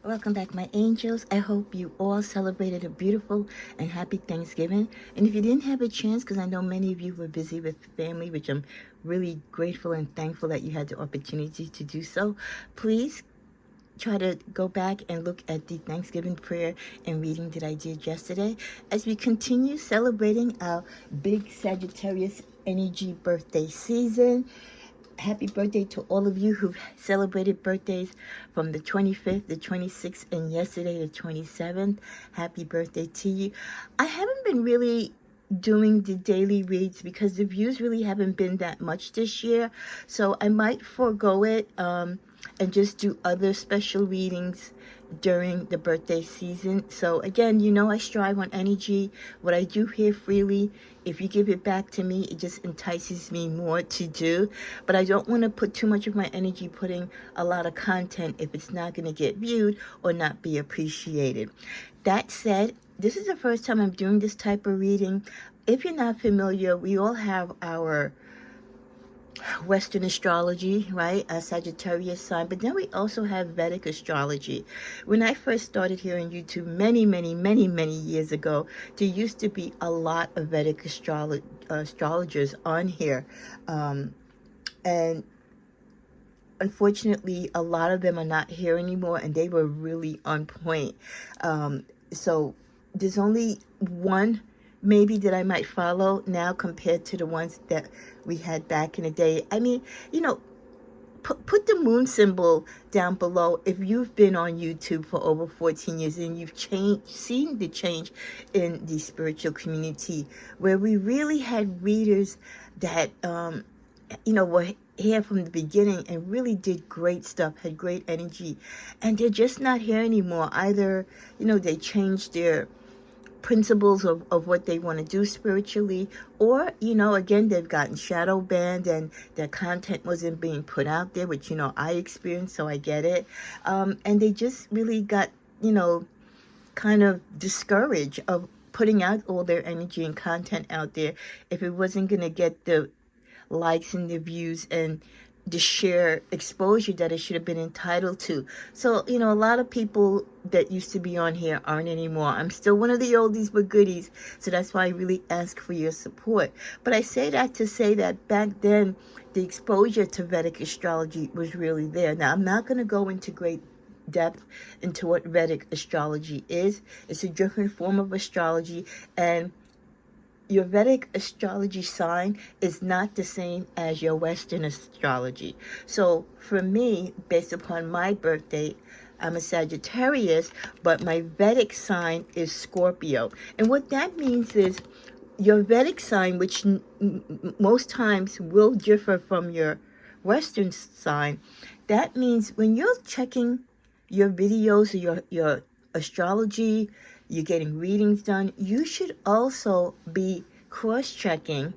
Welcome back, my angels. I hope you all celebrated a beautiful and happy Thanksgiving. And if you didn't have a chance, because I know many of you were busy with family, which I'm really grateful and thankful that you had the opportunity to do so, please try to go back and look at the Thanksgiving prayer and reading that I did yesterday as we continue celebrating our big Sagittarius energy birthday season. Happy birthday to all of you who celebrated birthdays from the 25th, the 26th, and yesterday, the 27th. Happy birthday to you. I haven't been really doing the daily reads because the views really haven't been that much this year. So I might forego it and just do other special readings during the birthday season. So again, you know I strive on energy. What I do here freely, if you give it back to me, it just entices me more to do. But I don't want to put too much of my energy putting a lot of content if it's not going to get viewed or not be appreciated. That said, this is the first time I'm doing this type of reading. If you're not familiar, we all have our Western astrology, right? A Sagittarius sign, but then we also have Vedic astrology. When I first started here on YouTube many years ago, there used to be a lot of Vedic astrologers on here. And unfortunately, a lot of them are not here anymore, and they were really on point. So there's only one maybe that I might follow now compared to the ones that we had back in the day. I mean, you know, put the moon symbol down below if you've been on YouTube for over 14 years and you've seen the change in the spiritual community, where we really had readers that, were here from the beginning and really did great stuff, had great energy, and they're just not here anymore. Either, they changed their principles of what they want to do spiritually, or again, they've gotten shadow banned and their content wasn't being put out there, which I experienced, so I get it. And they just really got kind of discouraged of putting out all their energy and content out there if it wasn't going to get the likes and the views and the share exposure that it should have been entitled to. So, a lot of people that used to be on here aren't anymore. I'm still one of the oldies but goodies, so that's why I really ask for your support. But I say that to say that back then, the exposure to Vedic astrology was really there. Now, I'm not going to go into great depth into what Vedic astrology is. It's a different form of astrology, and your Vedic astrology sign is not the same as your Western astrology. So for me, based upon my birth date, I'm a Sagittarius, but my Vedic sign is Scorpio. And what that means is your Vedic sign, which most times will differ from your Western sign, that means when you're checking your videos or your astrology, you're getting readings done, you should also be cross-checking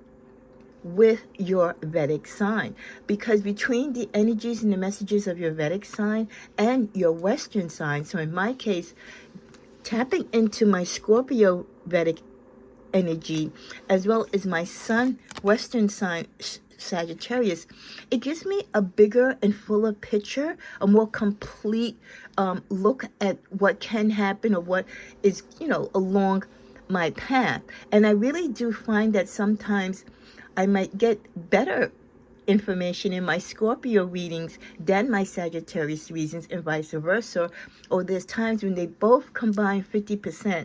with your Vedic sign, because between the energies and the messages of your Vedic sign and your Western sign, so in my case, tapping into my Scorpio Vedic energy as well as my Sun Western sign Sagittarius, it gives me a bigger and fuller picture, a more complete look at what can happen or what is, along my path. And I really do find that sometimes I might get better information in my Scorpio readings than my Sagittarius readings and vice versa. Or there's times when they both combine 50%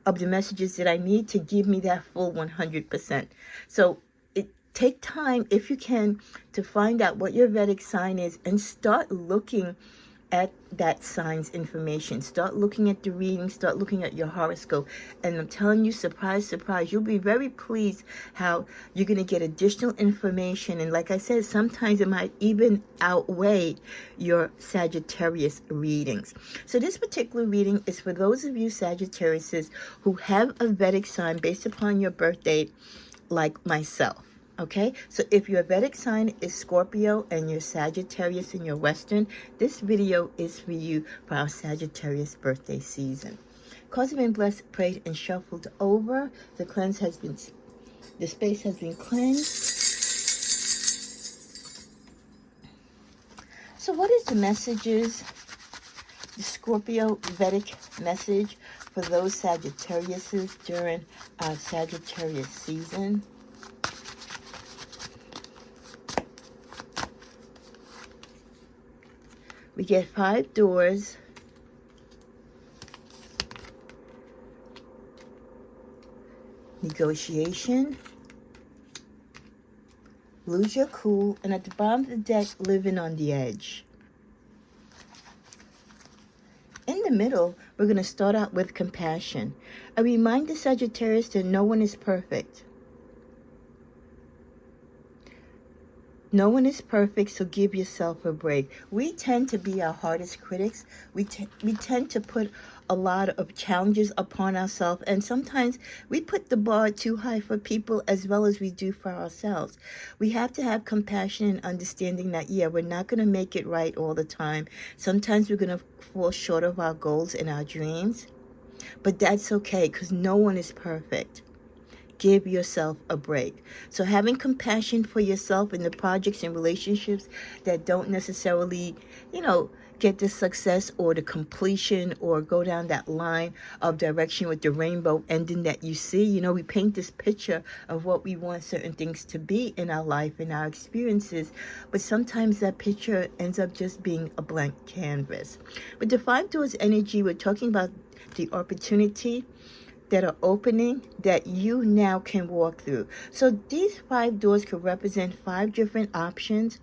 of the messages that I need to give me that full 100%. So take time, if you can, to find out what your Vedic sign is and start looking at that sign's information. Start looking at the reading, start looking at your horoscope. And I'm telling you, surprise, surprise, you'll be very pleased how you're going to get additional information. And like I said, sometimes it might even outweigh your Sagittarius readings. So this particular reading is for those of you Sagittariuses who have a Vedic sign based upon your birth date, like myself. Okay, so if your Vedic sign is Scorpio and your Sagittarius and your Western, this video is for you for our Sagittarius birthday season. Cards have been blessed, prayed, and shuffled over. The space has been cleansed. So what is the messages the Scorpio Vedic message for those Sagittariuses during Sagittarius season. We get 5 doors. Negotiation. Lose your cool. And at the bottom of the deck, living on the edge. In the middle, we're going to start out with compassion. A reminder, Sagittarius, that no one is perfect. No one is perfect, so give yourself a break. We tend to be our hardest critics. We tend to put a lot of challenges upon ourselves, and sometimes we put the bar too high for people as well as we do for ourselves. We have to have compassion and understanding that, yeah, we're not going to make it right all the time. Sometimes we're going to fall short of our goals and our dreams, but that's okay because no one is perfect. Give yourself a break. So having compassion for yourself in the projects and relationships that don't necessarily, get the success or the completion or go down that line of direction with the rainbow ending that you see. We paint this picture of what we want certain things to be in our life and our experiences, but sometimes that picture ends up just being a blank canvas. With the 5 doors energy, we're talking about the opportunity that are opening that you now can walk through. So these 5 doors could represent 5 different options,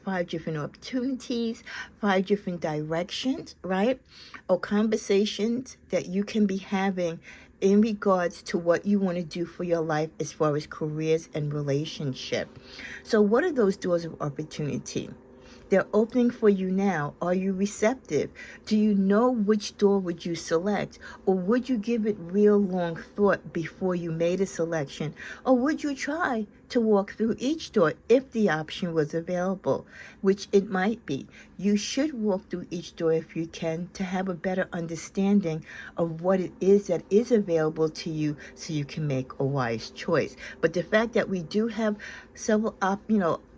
5 different opportunities, 5 different directions, right? Or conversations that you can be having in regards to what you want to do for your life as far as careers and relationship. So what are those doors of opportunity? They're opening for you now. Are you receptive? Do you know which door would you select? Or would you give it real long thought before you made a selection? Or would you try to walk through each door if the option was available, which it might be? You should walk through each door if you can to have a better understanding of what it is that is available to you so you can make a wise choice. But the fact that we do have several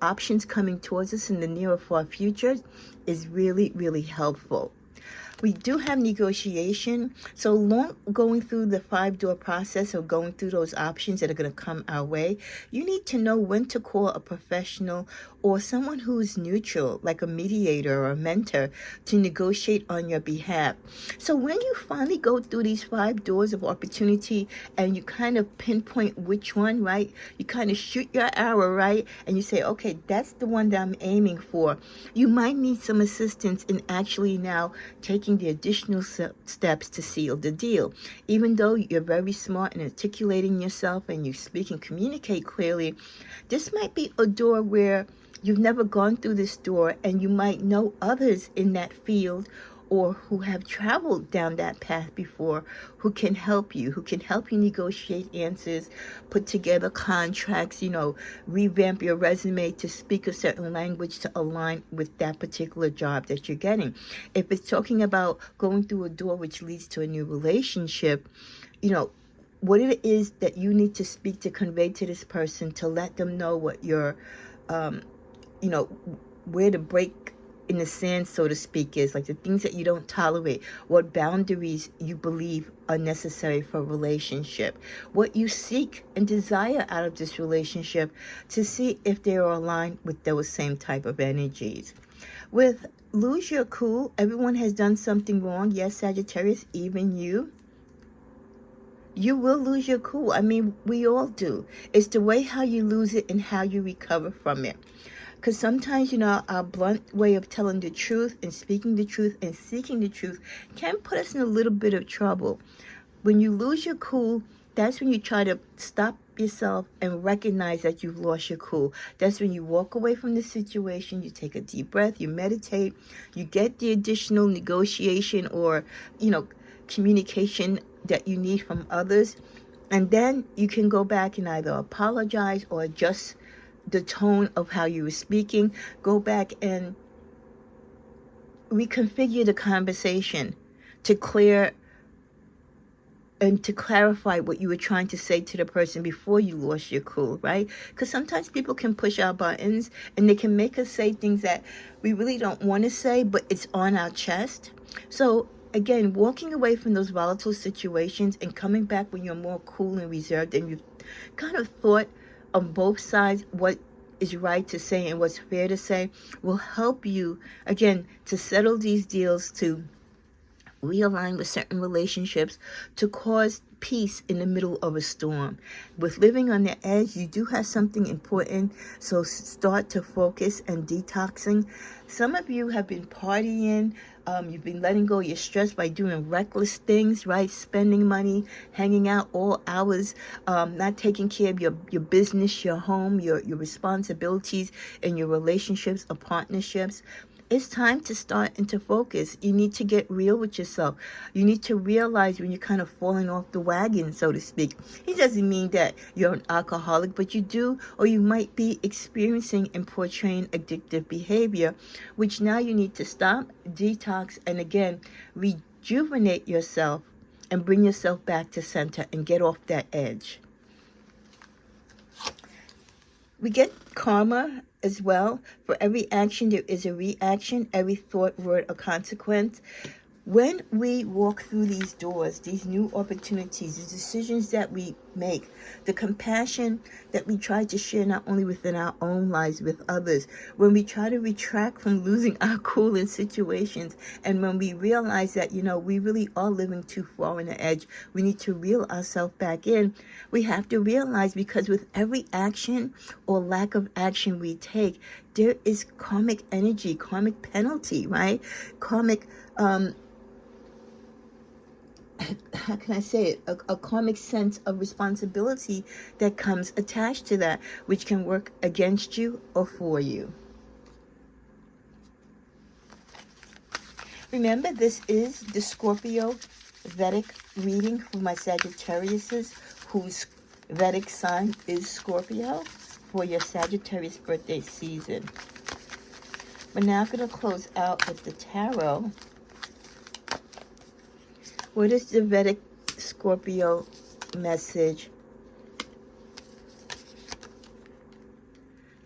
options coming towards us in the near or far future is really, really helpful. We do have negotiation. So long going through the 5-door process or going through those options that are going to come our way, you need to know when to call a professional or someone who's neutral, like a mediator or a mentor, to negotiate on your behalf. So when you finally go through these 5 doors of opportunity and you kind of pinpoint which one, right? You kind of shoot your arrow, right? And you say, okay, that's the one that I'm aiming for. You might need some assistance in actually now taking the additional steps to seal the deal. Even though you're very smart in articulating yourself and you speak and communicate clearly, this might be a door where you've never gone through this door and you might know others in that field or who have traveled down that path before, who can help you negotiate answers, put together contracts, revamp your resume to speak a certain language to align with that particular job that you're getting. If it's talking about going through a door which leads to a new relationship, what it is that you need to speak to convey to this person to let them know what your where the break in the sand, so to speak, is, like the things that you don't tolerate, what boundaries you believe are necessary for a relationship, what you seek and desire out of this relationship to see if they are aligned with those same type of energies. With lose your cool, everyone has done something wrong. Yes, Sagittarius, even you. You will lose your cool. I mean, we all do. It's the way how you lose it and how you recover from it. Because sometimes, our blunt way of telling the truth and speaking the truth and seeking the truth can put us in a little bit of trouble. When you lose your cool, that's when you try to stop yourself and recognize that you've lost your cool. That's when you walk away from the situation, you take a deep breath, you meditate, you get the additional negotiation or, communication that you need from others. And then you can go back and either apologize or adjust the tone of how you were speaking. Go back and reconfigure the conversation to clear and to clarify what you were trying to say to the person before you lost your cool, right? Because sometimes people can push our buttons and they can make us say things that we really don't want to say, but it's on our chest. So again, walking away from those volatile situations and coming back when you're more cool and reserved and you've kind of thought on both sides what is right to say and what's fair to say will help you, again, to settle these deals, to realign with certain relationships, to cause peace in the middle of a storm. With living on the edge, you do have something important, so start to focus and detoxing. Some of you have been partying. You've been letting go of your stress by doing reckless things, right? Spending money, hanging out all hours, not taking care of your business, your home, your responsibilities, and your relationships or partnerships. It's time to start and to focus. You need to get real with yourself. You need to realize when you're kind of falling off the wagon, so to speak. It doesn't mean that you're an alcoholic, but you do, or you might be experiencing and portraying addictive behavior, which now you need to stop, detox, and again, rejuvenate yourself and bring yourself back to center and get off that edge. We get karma as well. For every action, there is a reaction. Every thought, word, or consequence. When we walk through these doors, these new opportunities, the decisions that we make, the compassion that we try to share not only within our own lives, with others, when we try to retract from losing our cool in situations, and when we realize that, we really are living too far on the edge, we need to reel ourselves back in. We have to realize, because with every action or lack of action we take, there is karmic energy, karmic penalty, right? Karmic, how can I say it, a karmic sense of responsibility that comes attached to that, which can work against you or for you. Remember, this is the Scorpio Vedic reading for my Sagittariuses, whose Vedic sign is Scorpio, for your Sagittarius birthday season. We're now going to close out with the tarot. What is the Vedic Scorpio message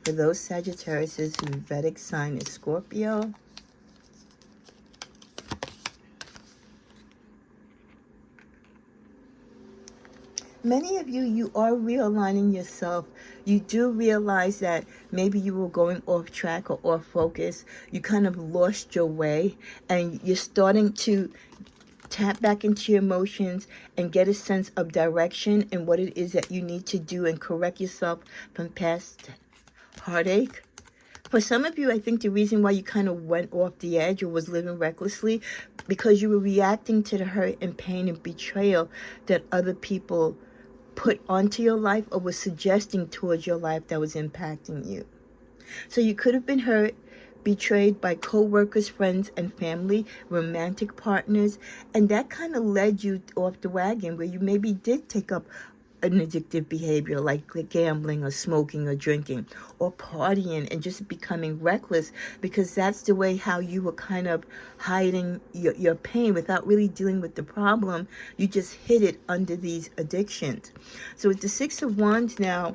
for those Sagittarius whose Vedic sign is Scorpio? Many of you are realigning yourself. You do realize that maybe you were going off track or off focus. You kind of lost your way, and you're starting to tap back into your emotions and get a sense of direction and what it is that you need to do and correct yourself from past heartache. For some of you, I think the reason why you kind of went off the edge or was living recklessly, because you were reacting to the hurt and pain and betrayal that other people put onto your life or was suggesting towards your life that was impacting you. So you could have been hurt, betrayed by co-workers, friends, and family, romantic partners, and that kind of led you off the wagon where you maybe did take up an addictive behavior like gambling or smoking or drinking or partying and just becoming reckless, because that's the way how you were kind of hiding your pain without really dealing with the problem. You just hid it under these addictions. So with the Six of Wands now,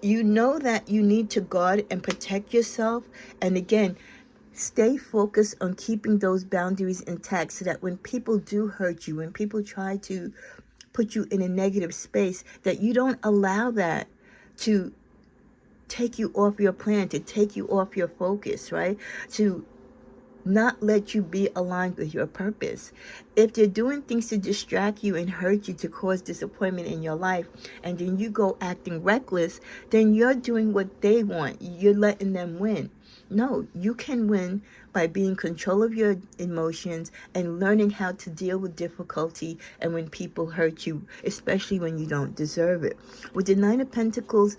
you know that you need to guard and protect yourself. And again, stay focused on keeping those boundaries intact so that when people do hurt you, when people try to put you in a negative space, that you don't allow that to take you off your plan, to take you off your focus, right? To not let you be aligned with your purpose. If they're doing things to distract you and hurt you, to cause disappointment in your life, and then you go acting reckless, then you're doing what they want. You're letting them win. No, you can win by being in control of your emotions and learning how to deal with difficulty and when people hurt you, especially when you don't deserve it. With the Nine of Pentacles,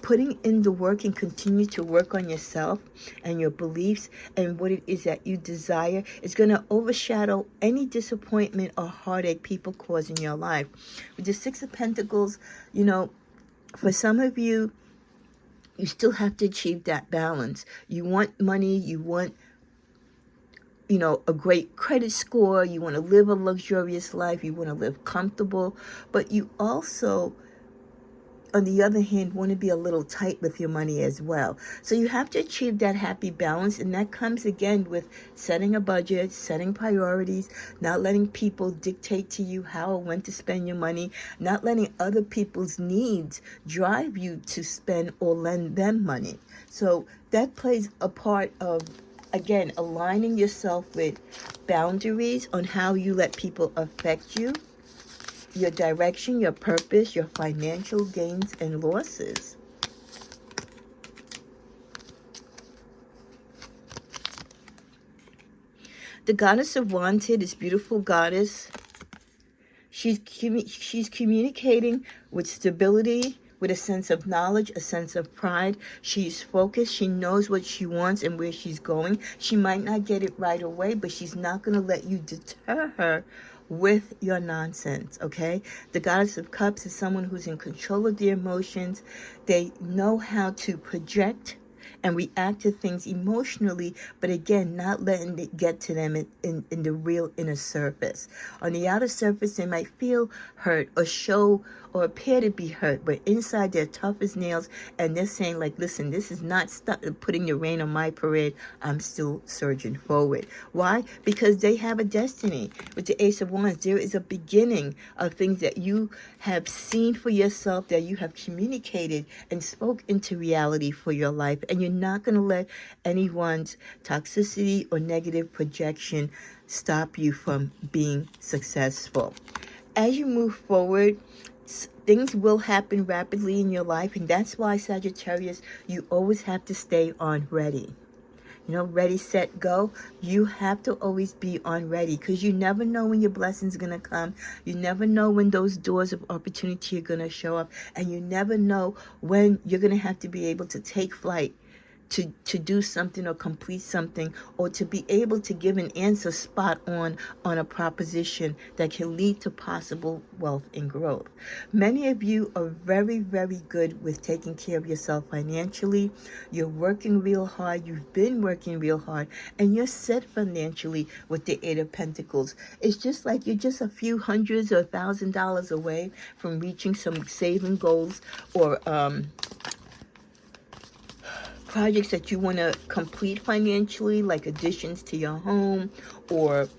putting in the work and continue to work on yourself and your beliefs and what it is that you desire is going to overshadow any disappointment or heartache people cause in your life. With the Six of Pentacles, for some of you, you still have to achieve that balance. You want money, you want a great credit score. You want to live a luxurious life. You want to live comfortable. But you also, on the other hand, want to be a little tight with your money as well. So you have to achieve that happy balance. And that comes again with setting a budget, setting priorities, not letting people dictate to you how or when to spend your money, not letting other people's needs drive you to spend or lend them money. So that plays a part of, again, aligning yourself with boundaries on how you let people affect you, your direction, your purpose, your financial gains and losses. The goddess of Wands here, this beautiful goddess, she's communicating with stability, with a sense of knowledge, a sense of pride. She's focused. She knows what she wants and where she's going. She might not get it right away, but she's not going to let you deter her with your nonsense, okay? The goddess of cups is someone who's in control of their emotions. They know how to project and react to things emotionally, but again, not letting it get to them in the real inner surface. On the outer surface, they might feel hurt or show or appear to be hurt, but inside they're tough as nails, and they're saying, like, listen, this is not putting the rain on my parade. I'm still surging forward. Why? Because they have a destiny. With the Ace of Wands, there is a beginning of things that you have seen for yourself, that you have communicated and spoke into reality for your life, and you're not going to let anyone's toxicity or negative projection stop you from being successful. As you move forward, things will happen rapidly in your life, and that's why, Sagittarius, you always have to stay on ready. Ready, set, go. You have to always be on ready, because you never know when your blessing's going to come. You never know when those doors of opportunity are going to show up, and you never know when you're going to have to be able to take flight to do something or complete something, or to be able to give an answer spot on a proposition that can lead to possible wealth and growth. Many of you are very, very good with taking care of yourself financially. You're working real hard. You've been working real hard, and you're set financially with the Eight of Pentacles. It's just like you're just a few hundreds or $1,000 away from reaching some saving goals or projects that you want to complete financially, like additions to your home, or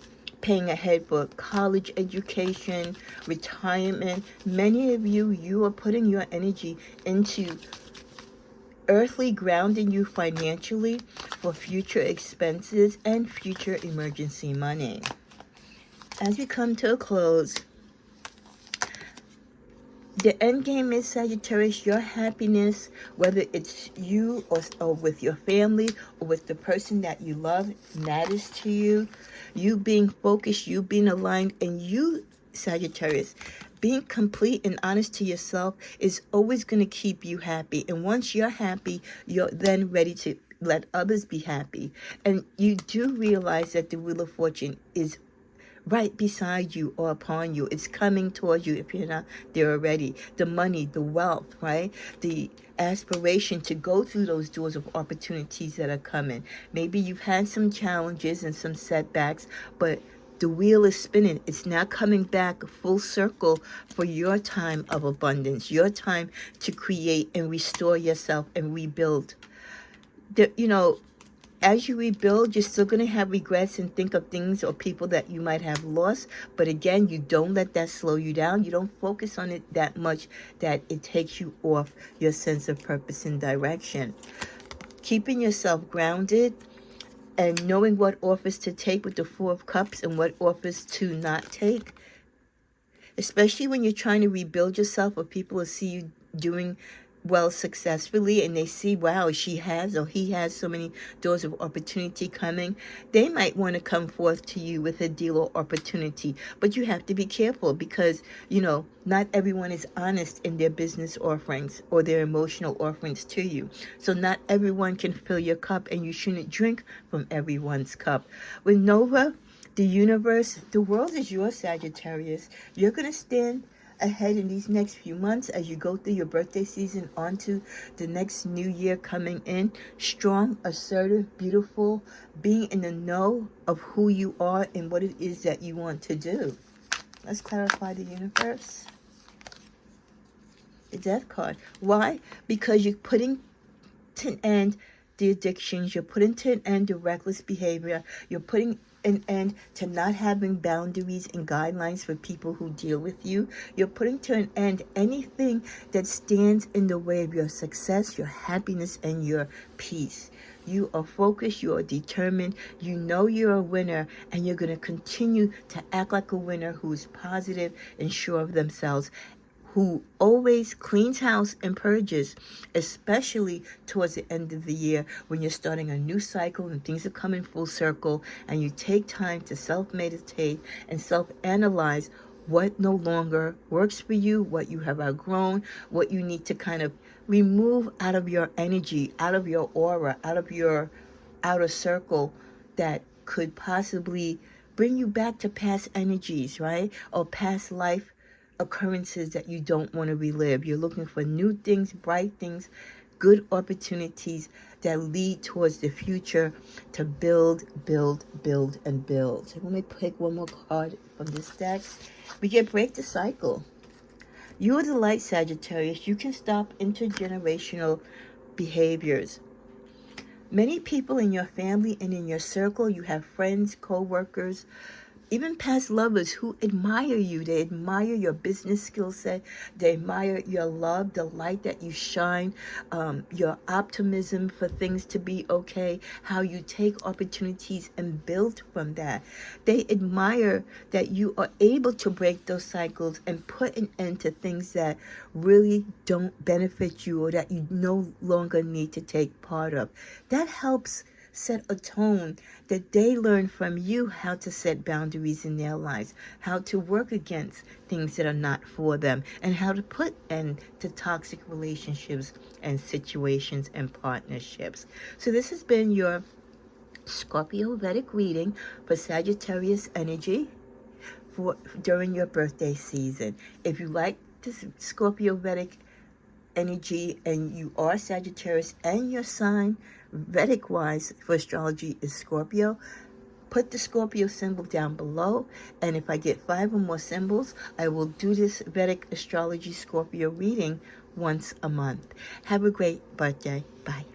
paying ahead for college education, retirement. Many of you are putting your energy into earthly grounding you financially for future expenses and future emergency money. As we come to a close, the end game is, Sagittarius, your happiness, whether it's you or with your family or with the person that you love, matters to you. You being focused, you being aligned, and you, Sagittarius, being complete and honest to yourself is always going to keep you happy. And once you're happy, you're then ready to let others be happy. And you do realize that the Wheel of Fortune is right beside you or upon you. It's coming towards you if you're not there already. The money, the wealth, right? The aspiration to go through those doors of opportunities that are coming. Maybe you've had some challenges and some setbacks, but the wheel is spinning. It's now coming back full circle for your time of abundance, your time to create and restore yourself and rebuild. As you rebuild, you're still going to have regrets and think of things or people that you might have lost. But again, you don't let that slow you down. You don't focus on it that much that it takes you off your sense of purpose and direction. Keeping yourself grounded and knowing what offers to take with the Four of Cups and what offers to not take. Especially when you're trying to rebuild yourself, or people will see you doing well successfully, and they see, wow, she has or he has so many doors of opportunity coming. They might want to come forth to you with a deal or opportunity, but you have to be careful, because not everyone is honest in their business offerings or their emotional offerings to you. So not everyone can fill your cup, and you shouldn't drink from everyone's cup. With Nova, the universe, the world is yours, Sagittarius. You're going to stand ahead in these next few months as you go through your birthday season onto the next new year coming in. Strong, assertive, beautiful, being in the know of who you are and what it is that you want to do. Let's clarify the universe. The Death card. Why? Because you're putting to an end the addictions. You're putting to an end the reckless behavior. You're putting an end to not having boundaries and guidelines for people who deal with you. You're putting to an end anything that stands in the way of your success, your happiness, and your peace. You are focused, you are determined, you know you're a winner, and you're going to continue to act like a winner who's positive and sure of themselves, who always cleans house and purges, especially towards the end of the year when you're starting a new cycle and things are coming full circle, and you take time to self-meditate and self-analyze what no longer works for you, what you have outgrown, what you need to kind of remove out of your energy, out of your aura, out of your outer circle that could possibly bring you back to past energies, right? Or past life occurrences that you don't want to relive. You're looking for new things, bright things, good opportunities that lead towards the future to build, and build. So let me pick one more card from this deck. We can break the cycle. You are the light, Sagittarius. You can stop intergenerational behaviors. Many people in your family and in your circle, you have friends, co-workers, even past lovers who admire you. They admire your business skill set. They admire your love, the light that you shine, your optimism for things to be okay, how you take opportunities and build from that. They admire that you are able to break those cycles and put an end to things that really don't benefit you or that you no longer need to take part of. That helps set a tone that they learn from you how to set boundaries in their lives, how to work against things that are not for them, and how to put end to toxic relationships and situations and partnerships. So this has been your Scorpio Vedic reading for Sagittarius energy for during your birthday season. If you like this Scorpio Vedic energy and you are Sagittarius and your sign Vedic wise for astrology is Scorpio, put the Scorpio symbol down below, and if I get 5 or more symbols, I will do this Vedic astrology Scorpio reading once a month. Have a great birthday. Bye.